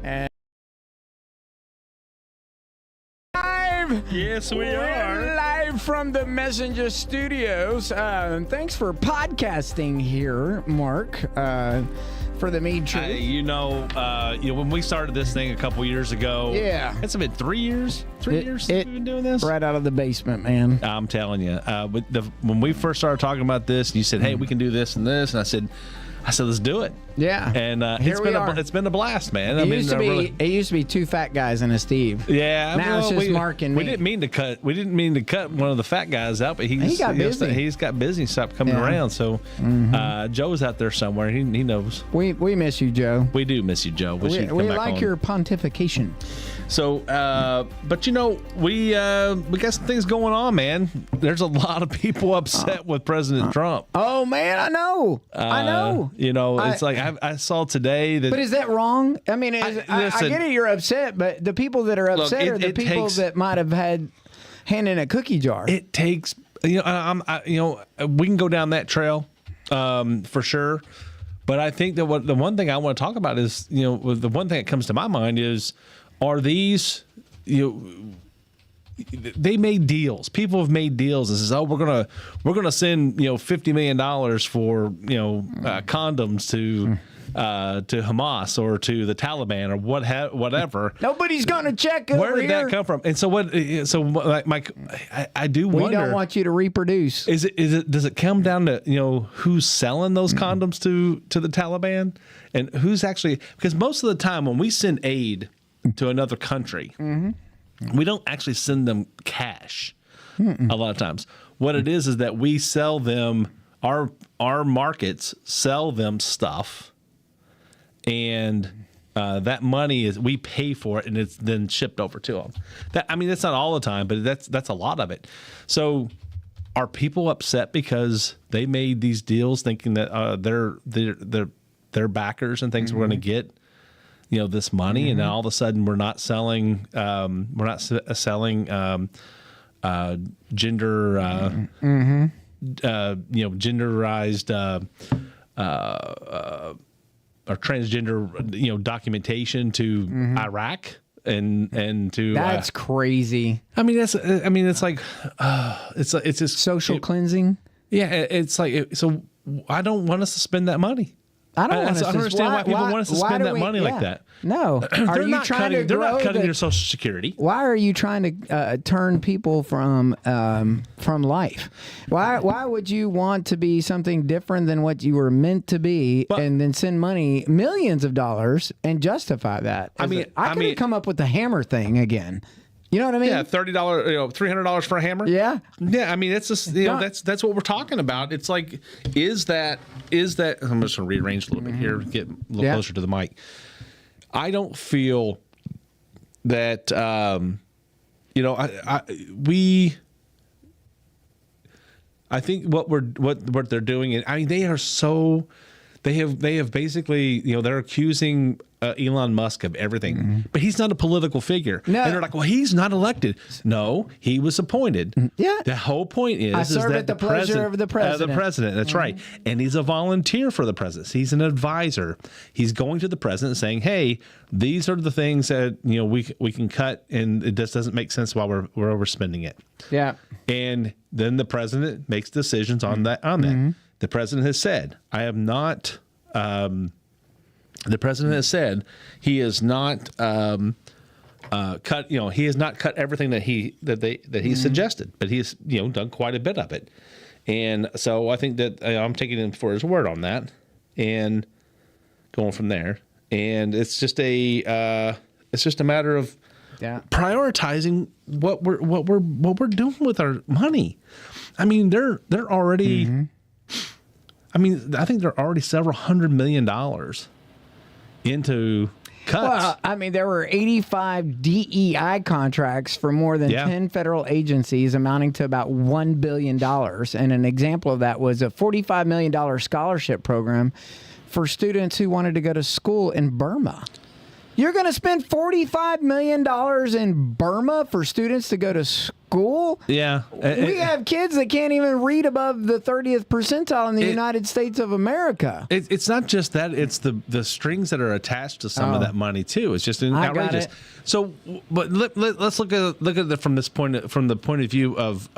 And live. Yes, we We're are. live from the Messenger Studios. Thanks for podcasting here, Mark. For the Mead Tree. When we started this thing a couple years ago, Yeah. it's been 3 years. 3 years since we've been doing this. Right out of the basement, man. I'm telling you, when we first started talking about this, you said, "Hey, we can do this and this," and I said, "Let's do it." Yeah. And Here we it's been a blast, man. It used to be two fat guys and a Steve. Yeah. Now it's just Mark and we me. didn't mean to cut one of the fat guys out, but He got busy. He's got busy, stopped coming Yeah. around. So Joe's out there somewhere. He knows. We miss you, Joe. We do miss you, Joe. Wish you'd come We back like on. your pontification. So, but we got some things going on, man. There's a lot of people upset with President Trump. Oh man, I know. It's like I saw today that. But is that wrong? I mean, I listen. get it. You're upset, but the people that are upset are the it people takes- that might have had hand in a cookie jar. It takes, we can go down that trail, for sure. But I think that the one thing I want to talk about is, the one thing that comes to my mind is, are these, they made deals. People have made deals and says, "Oh, we're gonna send $50 million for condoms to Hamas or to the Taliban or whatever." Nobody's gonna check over Where did here. that come from? And so what? So I do We wonder. don't want you to reproduce. Is it? Does it come down to who's selling those condoms to the Taliban and who's actually? Because most of the time when we send aid to another country, we don't actually send them cash. A lot of times, what it is that we sell them our markets sell them stuff, and that money is we pay for it, and it's then shipped over to them. That's not all the time, but that's a lot of it. So, are people upset because they made these deals thinking that their backers and things were going to get this money, and then all of a sudden we're not selling genderized or transgender documentation to Iraq and to That's crazy. it's like it's just Social cleansing. yeah, it's like so I don't want us to spend that money. I don't I don't understand why people want us to spend that money like that. No, are you trying to They're grow not cutting your Social Security. Why are you trying to turn people from life? Why would you want to be something different than what you were meant to be, and then send money, millions of dollars, and justify that? I could have come up with the hammer thing again. You know what I mean? Yeah, $30, $300 for a hammer. Yeah. Yeah, it's just that's what we're talking about. It's like, is that? I'm just gonna rearrange a little bit here, get a little closer to the mic. I don't feel that I think what they're doing is, they are so they have basically they're accusing Elon Musk of everything, but he's not a political figure. No. And they're like, well, he's not elected. No, he was appointed. Yeah. The whole point is serve that at the pleasure of the president. The president. That's right. And he's a volunteer for the president. He's an advisor. He's going to the president saying, "Hey, these are the things that we can cut, and it just doesn't make sense while we're overspending it." Yeah. And then the president makes decisions on that. The president has said, "I have not." The president has said he has not cut. He has not cut everything that he suggested, but he's done quite a bit of it. And so I think that I'm taking him for his word on that, and going from there. And it's just a matter of prioritizing what we're doing with our money. They're already. I think they're already several $100 million into cuts. Well, there were 85 DEI contracts for more than 10 federal agencies amounting to about $1 billion. And an example of that was a $45 million scholarship program for students who wanted to go to school in Burma. You're going to spend $45 million in Burma for students to go to school? Yeah. We have kids that can't even read above the 30th percentile in the United States of America. It's not just that; it's the strings that are attached to some of that money too. It's just outrageous. So, but let's look at it from the point of view of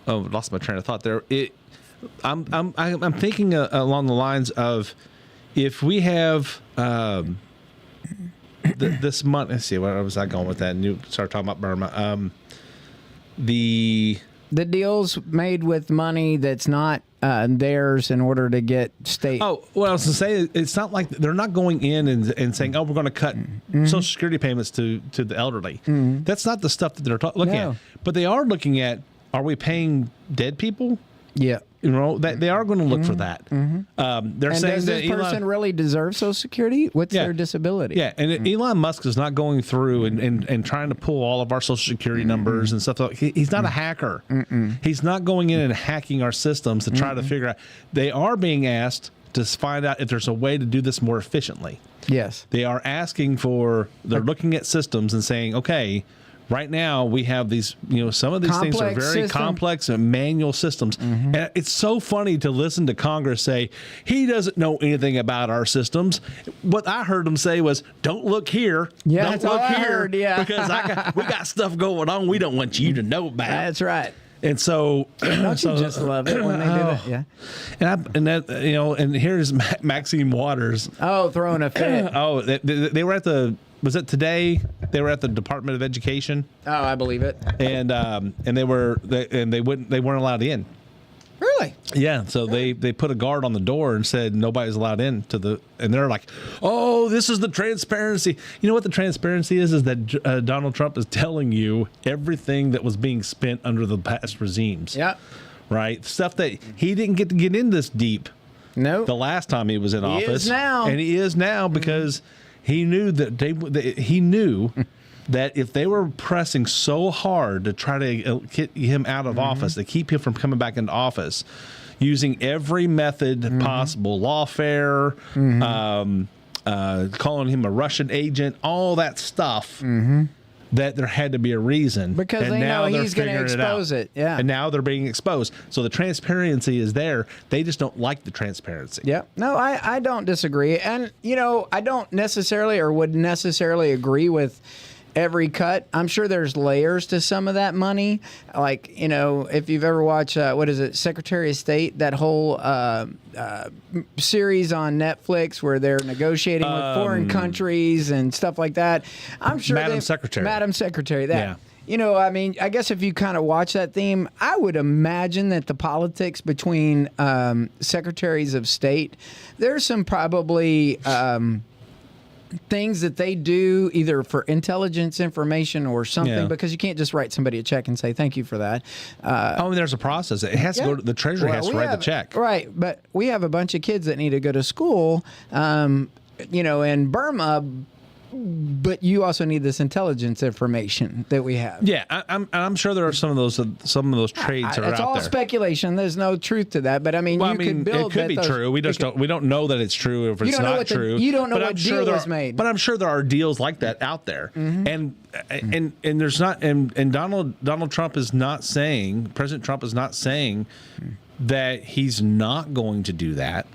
lost my train of thought there. I'm thinking along the lines of, if we have this month, let's see, where was I going with that? And you started talking about Burma. The deals made with money that's not theirs in order to get state. Oh, well, I was going to say, it's not like they're not going in and saying, oh, we're going to cut Social Security payments to the elderly. That's not the stuff that they're looking at. But they are looking at, are we paying dead people? Yeah. You know, they are going to look for that. They're and saying does that this person really deserve Social Security? What's their disability? Yeah, and Elon Musk is not going through and trying to pull all of our Social Security numbers and stuff. He's not a hacker. He's not going in and hacking our systems to try to figure out. They are being asked to find out if there's a way to do this more efficiently. Yes. They are asking they're looking at systems and saying, okay, right now we have these, some of these things are very complex and manual systems. And it's so funny to listen to Congress say, he doesn't know anything about our systems. What I heard him say was, don't look here. Yeah, don't look here. Heard, yeah. Because we got stuff going on we don't want you to know about. That's right. And so, don't you just love it when they do that? Yeah. And here's Maxine Waters. Oh, throwing a fit. They were at was it today? They were at the Department of Education. Oh, I believe it. And they weren't allowed in. Really? Yeah. So they put a guard on the door and said nobody's allowed in and they're like, oh, this is the transparency. You know what the transparency is that Donald Trump is telling you everything that was being spent under the past regimes. Yeah. Right. Stuff that he didn't get to get in this deep. No. The last time he was in office. He is now. And he is now because he knew that if they were pressing so hard to try to get him out of office, to keep him from coming back into office, using every method possible, lawfare, calling him a Russian agent, all that stuff, that there had to be a reason. Because they know he's going to expose it. Yeah. And now they're being exposed. So the transparency is there. They just don't like the transparency. Yeah. No, I don't disagree. And, I don't necessarily or would necessarily agree with every cut. I'm sure there's layers to some of that money. Like, if you've ever watched, Secretary of State, that whole series on Netflix where they're negotiating with foreign countries and stuff like that. I'm sure Madam Secretary, that. Yeah. I guess if you kind of watch that theme, I would imagine that the politics between secretaries of state, there's some probably things that they do either for intelligence information or something, because you can't just write somebody a check and say thank you for that. There's a process. It has to go to the Treasury. Has to write the check. Right, but we have a bunch of kids that need to go to school, in Burma. But you also need this intelligence information that we have. Yeah, I'm sure there are some of those trades are out there. It's all speculation. There's no truth to that. But could build. It could be true. We don't know that it's true if it's not true. You don't know what deal was made. But I'm sure there are deals like that out there. And there's not. And Donald Trump is not saying. President Trump is not saying that he's not going to do that.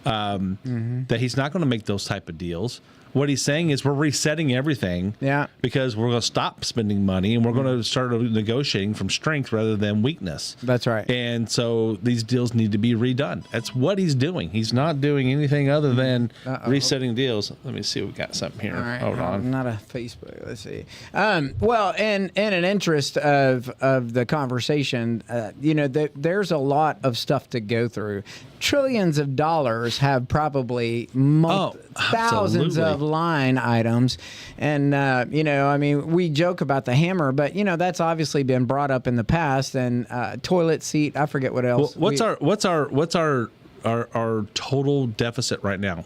That he's not going to make those type of deals. What he's saying is we're resetting everything, because we're going to stop spending money and we're going to start negotiating from strength rather than weakness. That's right. And so these deals need to be redone. That's what he's doing. He's not doing anything other than resetting deals. Let me see. We got something here. All right. Hold on. Not a Facebook. Let's see. Well, in an interest of the conversation, there's a lot of stuff to go through. Trillions of dollars have probably thousands of line items. And, we joke about the hammer, but, that's obviously been brought up in the past. And toilet seat, I forget what else. Well, what's our total deficit right now?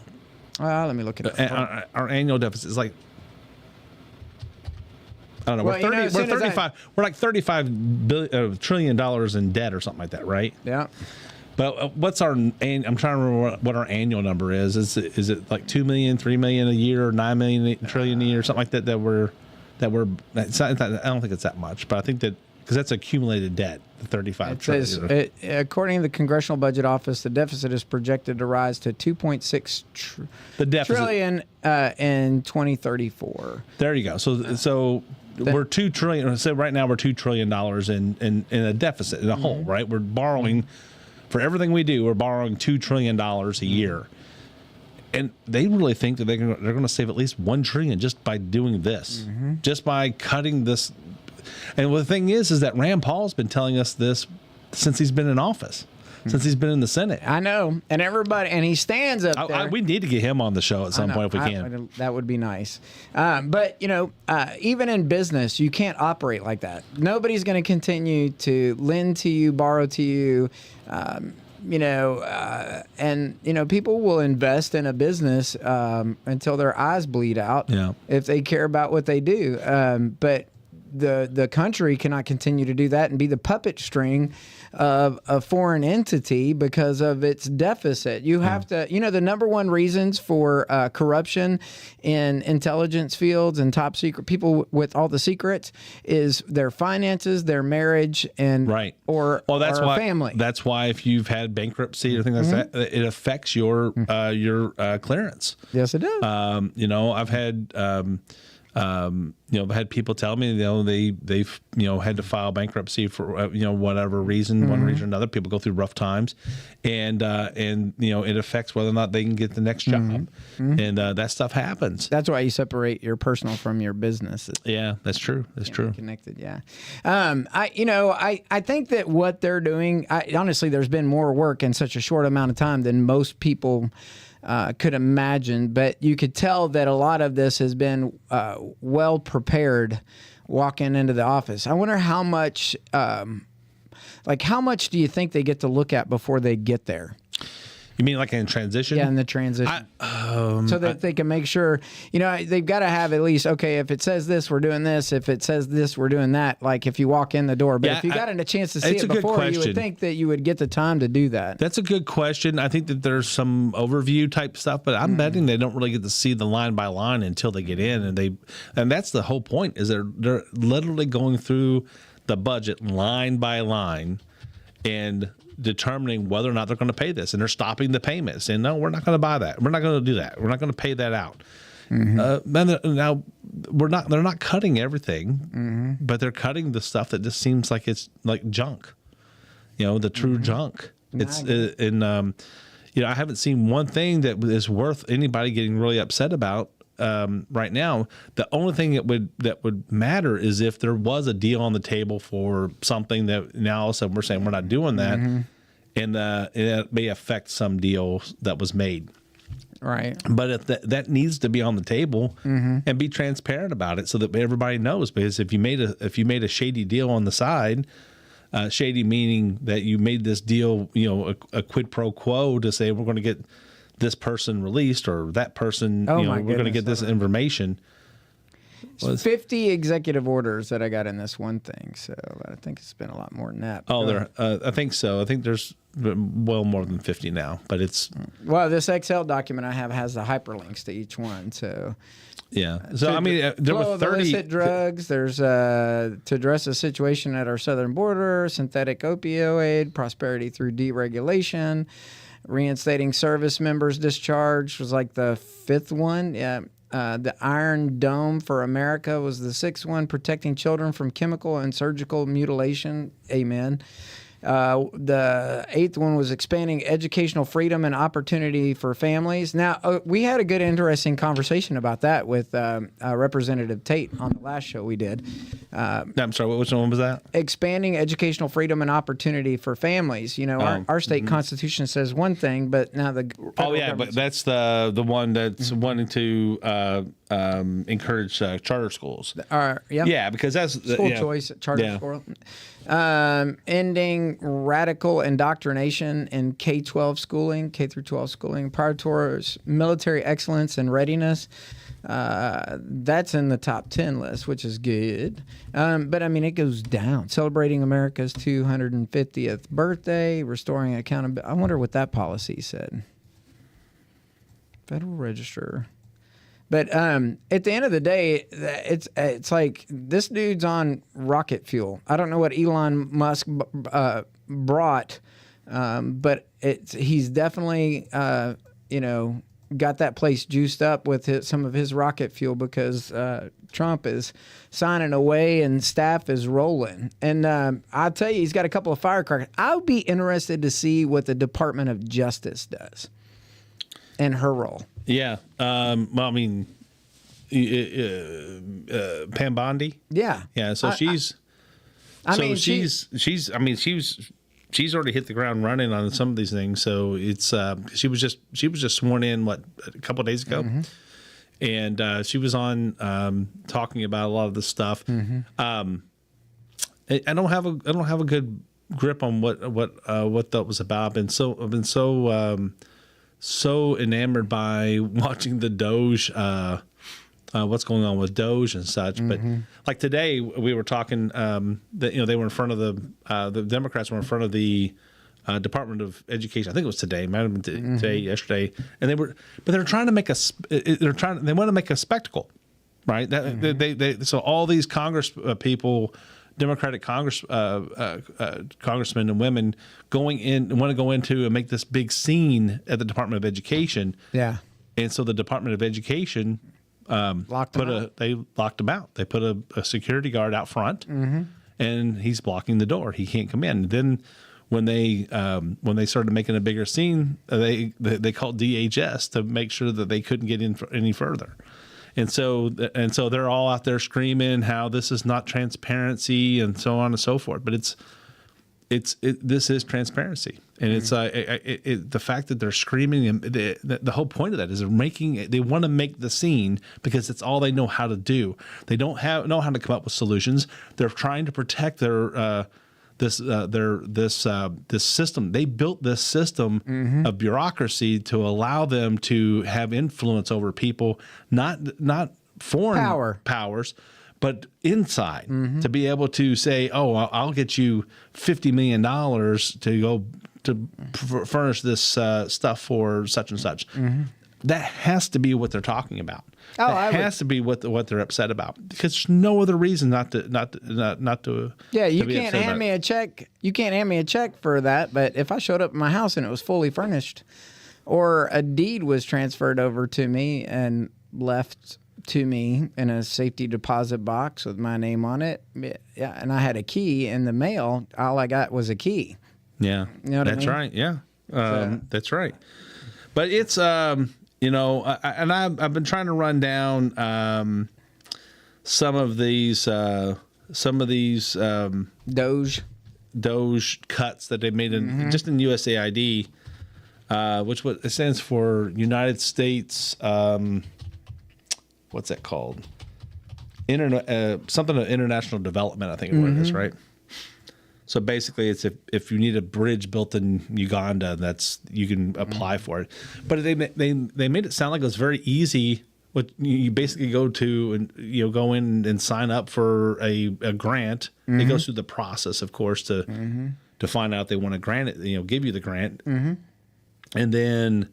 Let me look it up. Our annual deficit is like, I don't know. We're 35. We're like $35 trillion in debt or something like that, right? Yeah. But what's our? I'm trying to remember what our annual number is. Is it like 2 million, 3 million a year, or 9 million trillion a year, something like that? It's not, I don't think it's that much, but I think that because that's accumulated debt, the 35 trillion. According to the Congressional Budget Office, the deficit is projected to rise to 2.6 trillion in 2034. There you go. So we're $2 trillion. So right now we're $2 trillion in a deficit in a hole, right? We're borrowing for everything we do. We're borrowing $2 trillion a year, and they really think that they're going to save at least $1 trillion just by doing this, just by cutting this. And the thing is that Rand Paul's been telling us this since he's been in office. Since he's been in the Senate. I know. And everybody, and he stands up there. We need to get him on the show at some point if we can. That would be nice. But, even in business, you can't operate like that. Nobody's going to continue to lend to you, borrow to you, and, people will invest in a business until their eyes bleed out if they care about what they do. But the country cannot continue to do that and be the puppet string of a foreign entity because of its deficit. You have to, the number one reasons for corruption in intelligence fields and top secret people with all the secrets is their finances, their marriage, and or family. That's why if you've had bankruptcy or things like that, it affects your clearance. Yes, it does. I've had. I've had people tell me, they've had to file bankruptcy for whatever reason, one reason or another. People go through rough times, and it affects whether or not they can get the next job, and that stuff happens. That's why you separate your personal from your business. Yeah, that's true. That's true. Connected. Yeah. I think that what they're doing. Honestly, there's been more work in such a short amount of time than most people could imagine, but you could tell that a lot of this has been well prepared walking into the office. I wonder how much, how much do you think they get to look at before they get there? You mean like in transition? Yeah, in the transition. So that they can make sure, they've got to have at least, okay, if it says this, we're doing this. If it says this, we're doing that, like if you walk in the door. But if you got a chance to see it before, you would think that you would get the time to do that. That's a good question. I think that there's some overview type stuff, but I'm betting they don't really get to see the line by line until they get in. And that's the whole point, is they're literally going through the budget line by line and determining whether or not they're going to pay this, and they're stopping the payments, saying, no, we're not going to buy that. We're not going to do that. We're not going to pay that out. Now they're not cutting everything, but they're cutting the stuff that just seems like it's like junk, the true junk. I haven't seen one thing that is worth anybody getting really upset about. Right now, the only thing that would matter is if there was a deal on the table for something that now all of a sudden we're saying we're not doing that, and it may affect some deal that was made. Right. But if that needs to be on the table and be transparent about it so that everybody knows, because if you made a shady deal on the side, shady meaning that you made this deal, a quid pro quo to say we're going to get this person released or that person, we're going to get this information. 50 executive orders that I got in this one thing, so I think it's been a lot more than that. I think so. I think there's well more than 50 now, but it's... Well, this Excel document I have has the hyperlinks to each one, so... Yeah. So, there were 30... illicit drugs, there's to address the situation at our southern border, synthetic opioid, prosperity through deregulation, reinstating service members discharged was like the fifth one. Yeah. The Iron Dome for America was the sixth one, protecting children from chemical and surgical mutilation. Amen. The eighth one was expanding educational freedom and opportunity for families. Now, we had a good, interesting conversation about that with Representative Tate on the last show we did. I'm sorry, which one was that? Expanding educational freedom and opportunity for families. Our state constitution says one thing, but now the but that's the one that's wanting to encourage charter schools. Yeah, because that's school choice charter school. Ending radical indoctrination in K-12 schooling, K through 12 schooling, prioritize military excellence and readiness, That's in the top 10 list, which is good. But I mean, it goes down. Celebrating America's 250th birthday, restoring accountability. I wonder what that policy said. Federal Register. But at the end of the day, it's like this dude's on rocket fuel. I don't know what Elon Musk brought, but he's definitely got that place juiced up with some of his rocket fuel because Trump is signing away and staff is rolling. And I'll tell you, he's got a couple of firecrackers. I would be interested to see what the Department of Justice does and her role. Yeah. Well, I mean, Pam Bondi. Yeah. Yeah. So she's already hit the ground running on some of these things. So it's she was just sworn in a couple of days ago, and she was on talking about a lot of this stuff. I don't have a good grip on what that was about. I've been so enamored by watching the Doge. What's going on with Doge and such, but like today we were talking that they were in front of the Democrats were in front of the Department of Education. I think it was today, might have been today, yesterday, and they're trying to make they want to make a spectacle, right? So all these Congress people, Democratic congressmen and women want to go into and make this big scene at the Department of Education. Yeah, and so the Department of Education. They locked him out. They put a security guard out front, and he's blocking the door. He can't come in. Then, when they started making a bigger scene, they called DHS to make sure that they couldn't get in any further. And so they're all out there screaming how this is not transparency and so on and so forth. But this is transparency, and it's the fact that they're screaming, and the whole point of that is they want to make the scene because it's all they know how to do. They don't know how to come up with solutions. They're trying to protect this system. They built this system of bureaucracy to allow them to have influence over people, not foreign powers. But inside, to be able to say, "Oh, I'll get you $50 million to go to furnish this stuff for such and such," that has to be what they're talking about. That has to be what they're upset about, because there's no other reason not to. Yeah, you can't hand me a check. You can't hand me a check for that. But if I showed up at my house and it was fully furnished, or a deed was transferred over to me and left to me in a safety deposit box with my name on it, yeah, and I had a key in the mail, all I got was a key. Yeah, you know what that's I mean? Right. Yeah, that's right. But it's and I've been trying to run down some of these Doge cuts that they made in just in USAID, which it stands for United States. What's that called? Something of international development, I think is what it is, right? So basically, it's if you need a bridge built in Uganda, you can apply for it. But they made it sound like it was very easy. What you basically go to and go in and sign up for a grant. It goes through the process, of course, to find out if they want to grant it. Give you the grant, and then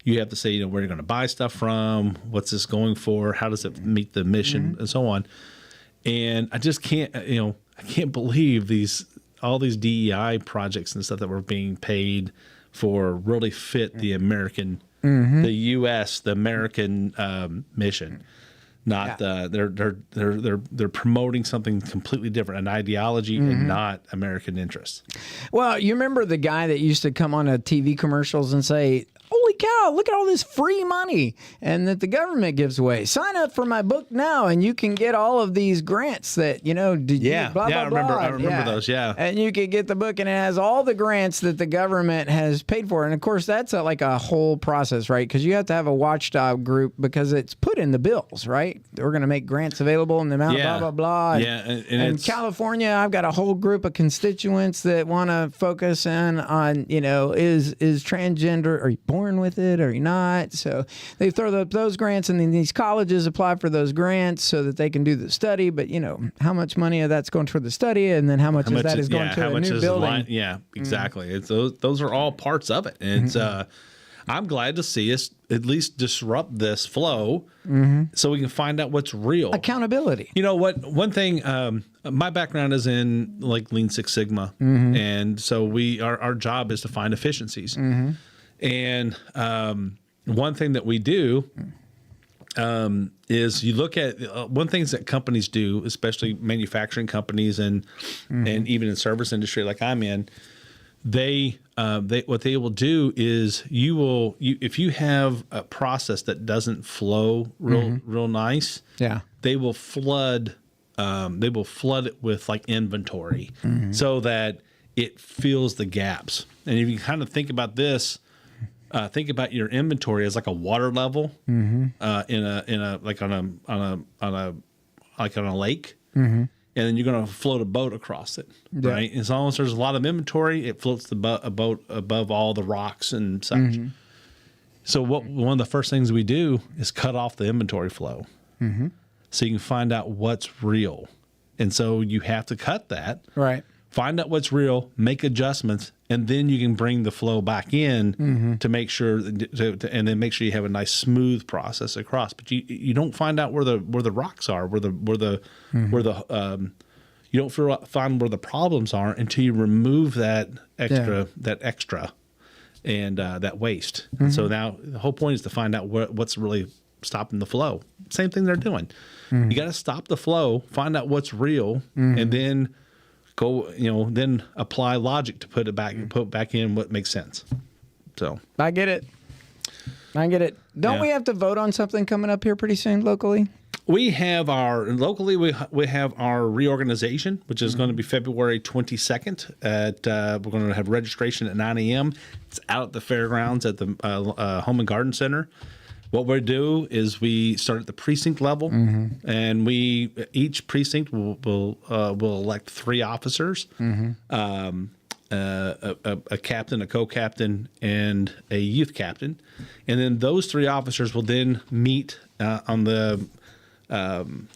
you have to say, where you're going to buy stuff from, what's this going for, how does it meet the mission, and so on. And I just can't, I can't believe all these DEI projects and stuff that were being paid for really fit the American, the U.S., the American mission. Not they're promoting something completely different, an ideology and not American interests. Well, you remember the guy that used to come on TV commercials and say, "Holy cow, look at all this free money," and that the government gives away. Sign up for my book now, and you can get all of these grants that blah blah blah. I remember those. Yeah, and you can get the book, and it has all the grants that the government has paid for. And of course, that's like a whole process, right? Because you have to have a watchdog group because it's put in the bills, right? We're going to make grants available in the amount of blah blah blah. And California, I've got a whole group of constituents that want to focus in on is transgender. Are you born with with it or you're not. So they throw up those grants, and then these colleges apply for those grants so that they can do the study. But how much money of that's going for the study, and then how much of that is going to a new building? Exactly. It's those are all parts of it. And it's I'm glad to see us at least disrupt this flow so we can find out what's real. Accountability. You know what? One thing, my background is in like Lean Six Sigma. And so our job is to find efficiencies. And one thing that we do is you look at one things that companies do, especially manufacturing companies and even in service industry like I'm in, they what they will do is if you have a process that doesn't flow real nice, they will flood it with like inventory so that it fills the gaps. And if you kind of think about this, think about your inventory as like a water level in a like on a lake. And then you're going to float a boat across it, right? As long as there's a lot of inventory, it floats the boat above all the rocks and such. So one of the first things we do is cut off the inventory flow so you can find out what's real. And so you have to cut that, right? Find out what's real, make adjustments, and then you can bring the flow back in to make sure, and then make sure you have a nice smooth process across. But you don't find out where the rocks are, you don't find where the problems are until you remove that extra and that waste. And so now the whole point is to find out what's really stopping the flow. Same thing they're doing. You got to stop the flow, find out what's real, and then go, then apply logic to put back in what makes sense. So I get it. Don't we have to vote on something coming up here pretty soon locally? We have we have our reorganization, which is going to be February 22nd. We're going to have registration at 9 a.m. It's out at the fairgrounds at the Home and Garden Center. What we do is we start at the precinct level, and each precinct will elect 3 officers, a captain, a co-captain, and a youth captain, and then those 3 officers will then meet on the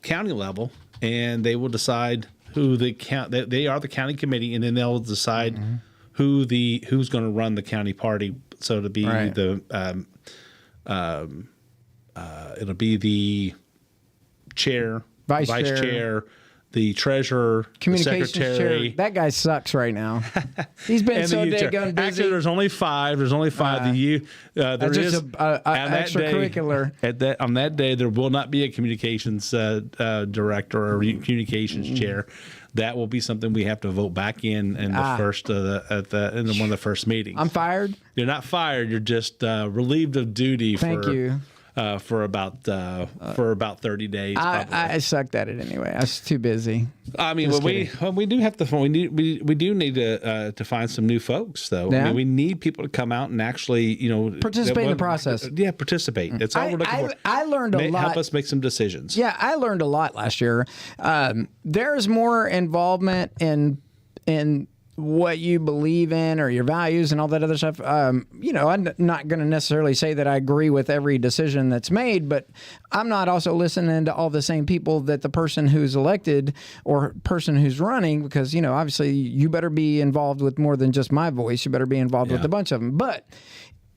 county level, and they will decide who they are the county committee, and then they'll decide who's going to run the county party. So to be it'll be the chair, vice chair, the treasurer, communications the secretary. chair. That guy sucks right now. He's been so daggone busy. Actually, there's only 5. There is just extracurricular. On that day, there will not be a communications director or communications chair. That will be something we have to vote back in the first in one of the first meetings. I'm fired. You're not fired. You're just relieved of duty. Thank you. For about 30 days. I sucked at it anyway. I was too busy. I mean, we do have to. We do need to find some new folks, though. Yeah. I mean, we need people to come out and actually, participate in the process. Yeah, participate. That's all we're looking for. I learned a lot. Help us make some decisions. Yeah, I learned a lot last year. There's more involvement in what you believe in or your values and all that other stuff. I'm not going to necessarily say that I agree with every decision that's made, but I'm not also listening to all the same people that the person who's elected or person who's running, because, obviously you better be involved with more than just my voice. You better be involved with a bunch of them. But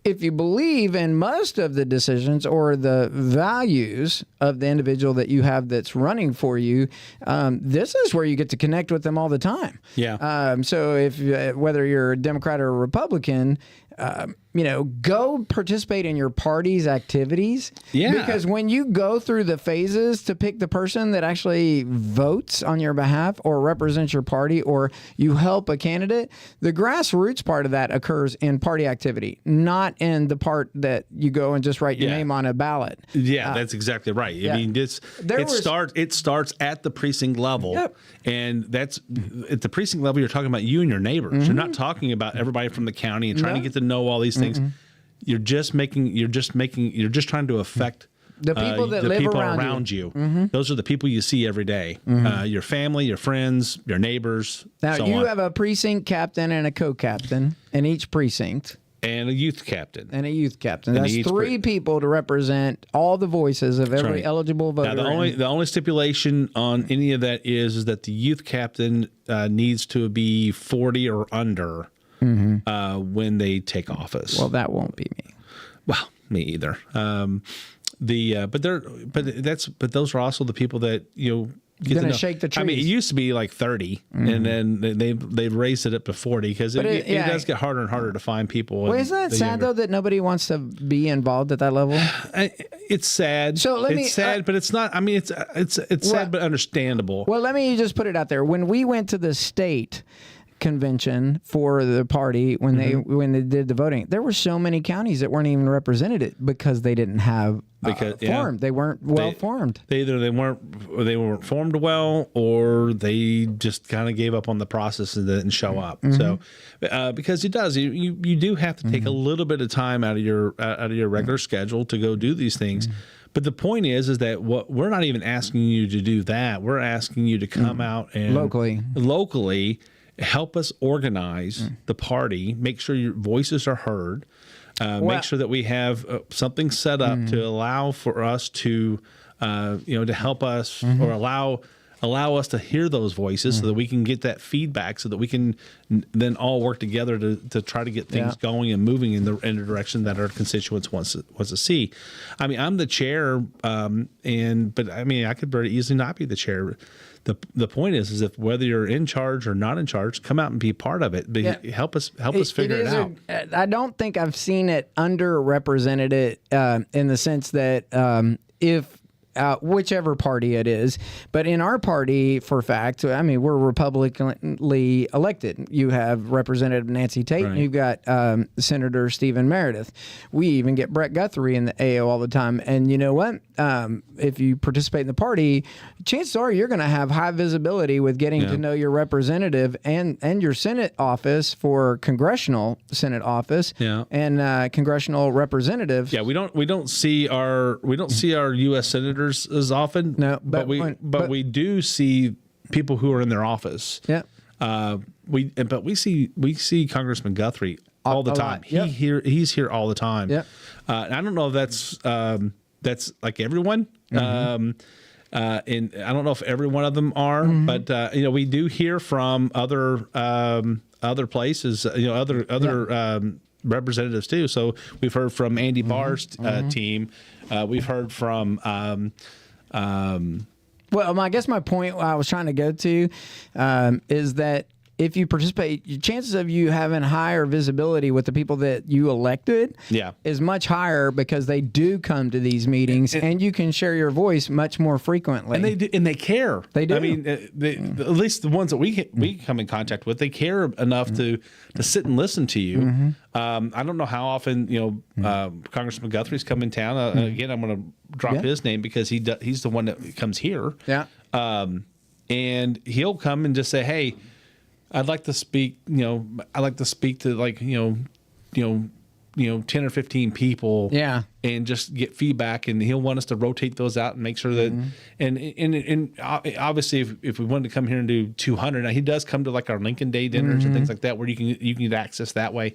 if you believe in most of the decisions or the values of the individual that you have that's running for you, this is where you get to connect with them all the time. Yeah. So if whether you're a Democrat or a Republican, go participate in your party's activities. Yeah. Because when you go through the phases to pick the person that actually votes on your behalf or represents your party, or you help a candidate, the grassroots part of that occurs in party activity, not in the part that you go and just write your name on a ballot. Yeah, that's exactly right. I mean, it starts at the precinct level, and that's at the precinct level. You're talking about you and your neighbors. You're not talking about everybody from the county and trying to get to know all these things. You're just trying to affect the people that live around you. Those are the people you see every day. Your family, your friends, your neighbors. Now you have a precinct captain and a co-captain in each precinct. and a youth captain. And a youth captain. And That's each three people to represent all the voices of every right. eligible voter. Now, the only stipulation on any of that is that the youth captain needs to be 40 or under when they take office. Well, that won't be me. Well, me either. But those are also the people that get Gonna to know. shake the I mean, it trees. used to be like 30, and then they've raised it up to 40 because it does get harder and harder to find people. Well, isn't that sad though that nobody wants to be involved at that level? It's sad. So it's sad, but it's not. I mean, it's sad but understandable. Well, let me just put it out there. When we went to the state convention for the party when they did the voting, there were so many counties that weren't even represented because they didn't have formed. They weren't well formed. They weren't formed well, or they just kind of gave up on the process and didn't show up. So because it does, you do have to take a little bit of time out of your regular schedule to go do these things. But the point is that we're not even asking you to do that. We're asking you to come out and locally help us organize the party, make sure your voices are heard, make sure that we have something set up to allow for us to help us or allow us to hear those voices so that we can get that feedback so that we can then all work together to try to get things going and moving in the direction that our constituents wants to see. I mean, I'm the chair, but I mean, I could very easily not be the chair. The point is if whether you're in charge or not in charge, come out and be part of it. Help us figure it out. I don't think I've seen it underrepresented in the sense that if whichever party it is, but in our party, for a fact, I mean, we're Republicanly elected. You have Representative Nancy Tate, and you've got Senator Stephen Meredith. We even get Brett Guthrie in the AO all the time. And you know what? If you participate in the party, chances are you're going to have high visibility with getting to know your representative and your Senate office for congressional Senate office and congressional representatives. Yeah, we don't see our U.S. senators as often. No, but we do see people who are in their office. Yeah. We see Congressman Guthrie all the time. He's here all the time. Yeah. I don't know if that's like everyone. And I don't know if every one of them are, but we do hear from other places, other representatives too. So we've heard from Andy Barr's team. We've heard from. Well, I guess my point I was trying to go to is that if you participate, your chances of you having higher visibility with the people that you elected is much higher because they do come to these meetings and you can share your voice much more frequently. And they do, and they care. They do. I mean, at least the ones that we come in contact with, they care enough to sit and listen to you. I don't know how often Congressman Guthrie's come in town. Again, I'm going to drop his name because he's the one that comes here. Yeah. And he'll come and just say, "Hey, I'd like to speak, I'd like to speak to 10 or 15 people and just get feedback." And he'll want us to rotate those out and make sure that, and obviously if we wanted to come here and do 200, now he does come to like our Lincoln Day dinners and things like that where you can get access that way.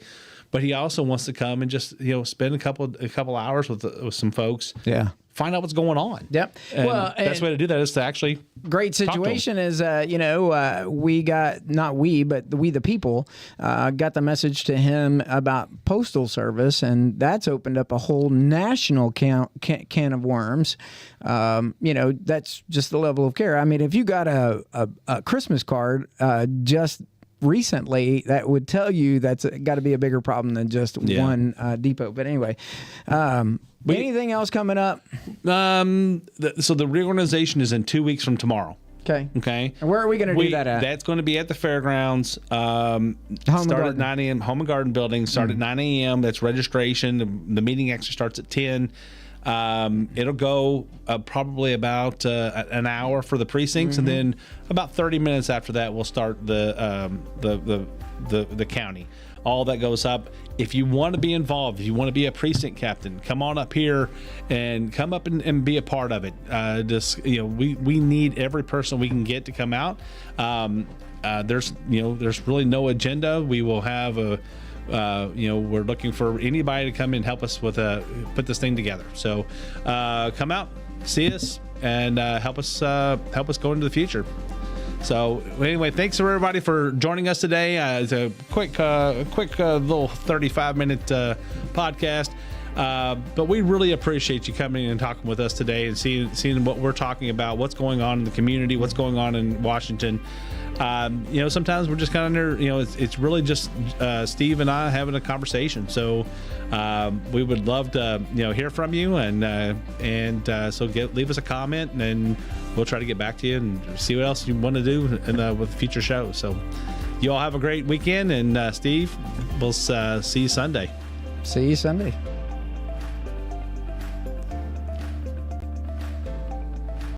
But he also wants to come and just, spend a couple hours with some folks. Yeah. Find out what's going on. Yep. And best way to do that is to actually great situation is we got we the people got the message to him about postal service, and that's opened up a whole national can of worms. That's just the level of care. I mean, if you got a Christmas card just recently, that would tell you that's got to be a bigger problem than just one depot. But anyway, anything else coming up? So the reorganization is in 2 weeks from tomorrow. Okay. And where are we going to do that at? That's going to be at the fairgrounds. Start at 9 a.m. Home and Garden Building. Start at 9 a.m. That's registration. The meeting actually starts at 10. It'll go probably about an hour for the precincts, and then about 30 minutes after that, we'll start the county. All that goes up. If you want to be involved, if you want to be a precinct captain, come on up here and come up and be a part of it. We need every person we can get to come out. There's really no agenda. We will have we're looking for anybody to come in and help us with put this thing together. So come out, see us, and help us go into the future. So anyway, thanks for everybody for joining us today. It's a quick little 35-minute podcast. But we really appreciate you coming and talking with us today and seeing what we're talking about, what's going on in the community, what's going on in Washington. Sometimes we're just kind of there, it's really just Steve and I having a conversation. So we would love to, hear from you so leave us a comment, and then we'll try to get back to you and see what else you want to do with future shows. So you all have a great weekend, and Steve, we'll see you Sunday. See you Sunday.